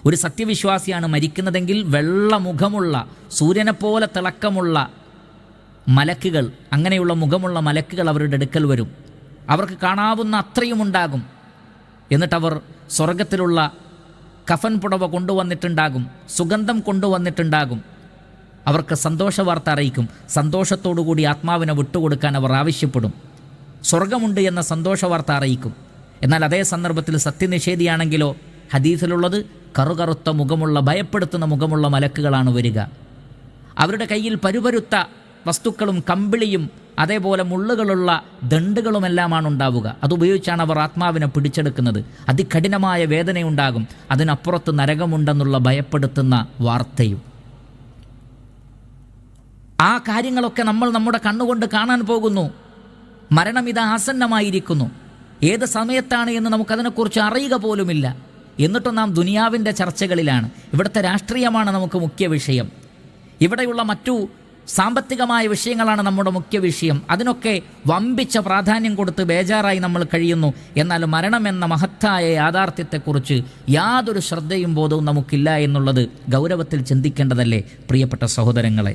ഒരു സത്യവിശ്വാസിയാണ് മരിക്കുന്നതെങ്കിൽ വെള്ള മുഖമുള്ള സൂര്യനെപ്പോലെ തിളക്കമുള്ള മലക്കുകൾ, അങ്ങനെയുള്ള മുഖമുള്ള മലക്കുകൾ അവരുടെ അടുക്കൽ വരും. അവർക്ക് കാണാവുന്ന അത്രയും ഉണ്ടാകും. എന്നിട്ടവർ സ്വർഗത്തിലുള്ള കഫൻ പുടവ കൊണ്ടുവന്നിട്ടുണ്ടാകും, സുഗന്ധം കൊണ്ടുവന്നിട്ടുണ്ടാകും. അവർക്ക് സന്തോഷ വാർത്ത അറിയിക്കും. സന്തോഷത്തോടുകൂടി ആത്മാവിനെ വിട്ടുകൊടുക്കാൻ അവർ ആവശ്യപ്പെടും. സ്വർഗമുണ്ട് എന്ന സന്തോഷ വാർത്ത അറിയിക്കും. എന്നാൽ അതേ സന്ദർഭത്തിൽ സത്യനിഷേധിയാണെങ്കിലോ ഹദീസിലുള്ളത് കറുകറുത്ത മുഖമുള്ള ഭയപ്പെടുത്തുന്ന മുഖമുള്ള മലക്കുകളാണ് വരിക. അവരുടെ കയ്യിൽ പരുപരുത്ത വസ്തുക്കളും കമ്പിളിയും അതേപോലെ മുള്ളുകളുള്ള ദണ്ടുകളുമെല്ലാമാണ് ഉണ്ടാവുക. അതുപയോഗിച്ചാണ് അവർ ആത്മാവിനെ പിടിച്ചെടുക്കുന്നത്. അതികഠിനമായ വേദനയുണ്ടാകും. അതിനപ്പുറത്ത് നരകമുണ്ടെന്നുള്ള ഭയപ്പെടുത്തുന്ന വാർത്തയും. ആ കാര്യങ്ങളൊക്കെ നമ്മൾ നമ്മുടെ കണ്ണുകൊണ്ട് കാണാൻ പോകുന്നു. മരണം ഇതാ ആസന്നമായിരിക്കുന്നു. ഏത് സമയത്താണ് എന്ന് നമുക്കതിനെക്കുറിച്ച് അറിയുക പോലുമില്ല. എന്നിട്ടും നാം ദുനിയാവിൻ്റെ ചർച്ചകളിലാണ്. ഇവിടുത്തെ രാഷ്ട്രീയമാണ് നമുക്ക് മുഖ്യ വിഷയം. ഇവിടെയുള്ള മറ്റു സാമ്പത്തികമായ വിഷയങ്ങളാണ് നമ്മുടെ മുഖ്യ വിഷയം. അതിനൊക്കെ വമ്പിച്ച പ്രാധാന്യം കൊടുത്ത് ബേജാറായി നമ്മൾ കഴിയുന്നു. എന്നാൽ മരണമെന്ന മഹത്തായ യാഥാർത്ഥ്യത്തെക്കുറിച്ച് യാതൊരു ശ്രദ്ധയും ബോധവും നമുക്കില്ല എന്നുള്ളത് ഗൗരവത്തിൽ ചിന്തിക്കേണ്ടതല്ലേ പ്രിയപ്പെട്ട സഹോദരങ്ങളെ?